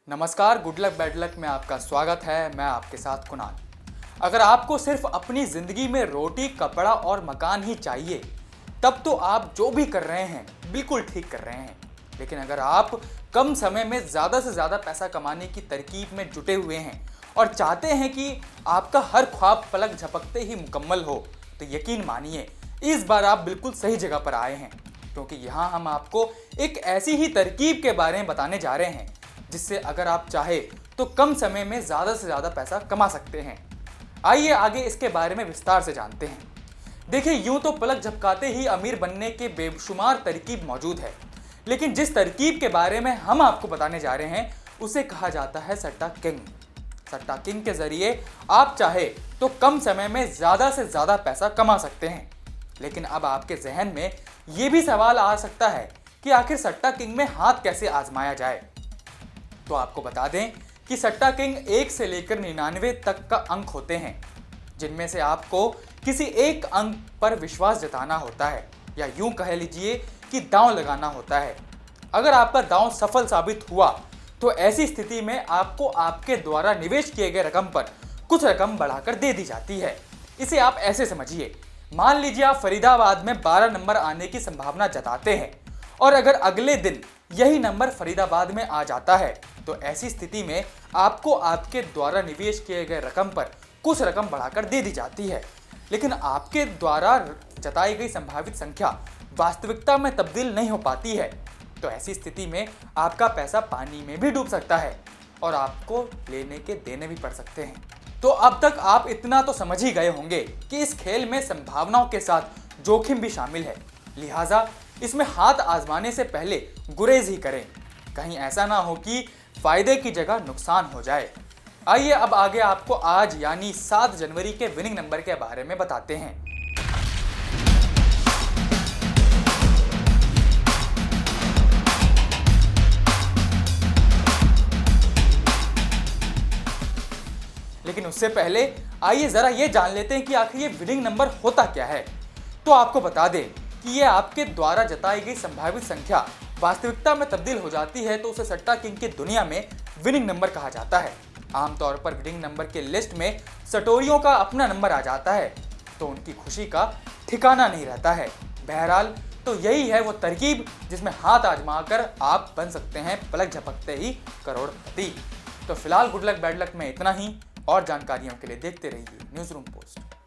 नमस्कार, good luck bad luck में आपका स्वागत है। मैं आपके साथ कुणाल। अगर आपको सिर्फ अपनी ज़िंदगी में रोटी, कपड़ा और मकान ही चाहिए, तब तो आप जो भी कर रहे हैं बिल्कुल ठीक कर रहे हैं। लेकिन अगर आप कम समय में ज़्यादा से ज़्यादा पैसा कमाने की तरकीब में जुटे हुए हैं और चाहते हैं कि आपका हर ख्वाब पलक झपकते ही मुकम्मल हो, तो यकीन मानिए इस बार आप बिल्कुल सही जगह पर आए हैं। क्योंकि यहाँ हम आपको एक ऐसी ही तरकीब के बारे में बताने जा रहे हैं जिससे अगर आप चाहे तो कम समय में ज़्यादा से ज़्यादा पैसा कमा सकते हैं। आइए आगे इसके बारे में विस्तार से जानते हैं। देखिए, यूं तो पलक झपकाते ही अमीर बनने के बेशुमार तरकीब मौजूद है, लेकिन जिस तरकीब के बारे में हम आपको बताने जा रहे हैं उसे कहा जाता है सट्टा किंग। सट्टा किंग के जरिए आप चाहे तो कम समय में ज़्यादा से ज़्यादा पैसा कमा सकते हैं। लेकिन अब आपके जहन में ये भी सवाल आ सकता है कि आखिर सट्टा किंग में हाथ कैसे आजमाया जाए। तो आपको बता दें कि सट्टा किंग 1 से लेकर 99 तक का अंक होते हैं, जिनमें से आपको किसी एक अंक पर विश्वास जताना होता है, या यूं कह लीजिए कि दांव लगाना होता है। अगर आपका दांव सफल साबित हुआ तो ऐसी स्थिति में आपको आपके द्वारा निवेश किए गए रकम पर कुछ रकम बढ़ाकर दे दी जाती है। इसे आप ऐसे समझिए, मान लीजिए आप फरीदाबाद में 12 नंबर आने की संभावना जताते हैं और अगर अगले दिन यही नंबर फरीदाबाद में आ जाता है तो ऐसी स्थिति में आपको आपके द्वारा निवेश किए गए रकम पर कुछ रकम बढ़ाकर दे दी जाती है। लेकिन आपके द्वारा जताई गई संभावित संख्या वास्तविकता में तब्दील नहीं हो पाती है, तो ऐसी स्थिति में आपका पैसा पानी में भी डूब सकता है और आपको लेने के देने भी पड़ सकते हैं। तो अब तक आप इतना तो समझ ही गए होंगे कि इस खेल में संभावनाओं के साथ जोखिम भी शामिल है, लिहाजा इसमें हाथ आजमाने से पहले गुरेज ही करें, कहीं ऐसा ना हो कि फायदे की जगह नुकसान हो जाए। आइए अब आगे आपको आज यानी 7 जनवरी के विनिंग नंबर के बारे में बताते हैं। लेकिन उससे पहले आइए जरा ये जान लेते हैं कि आखिर ये विनिंग नंबर होता क्या है। तो आपको बता दें कि ये आपके द्वारा जताई गई संभावित संख्या वास्तविकता में तब्दील हो जाती है तो उसे सट्टा किंग की दुनिया में विनिंग नंबर कहा जाता है। आमतौर पर विनिंग नंबर के लिस्ट में सटोरियों का अपना नंबर आ जाता है तो उनकी खुशी का ठिकाना नहीं रहता है। बहरहाल तो यही है वो तरकीब जिसमें हाथ आजमाकर आप बन सकते हैं पलक झपकते ही करोड़पति। तो फिलहाल गुड लक बैड लक में इतना ही, और जानकारियों के लिए देखते रहिए न्यूज़ रूम पोस्ट।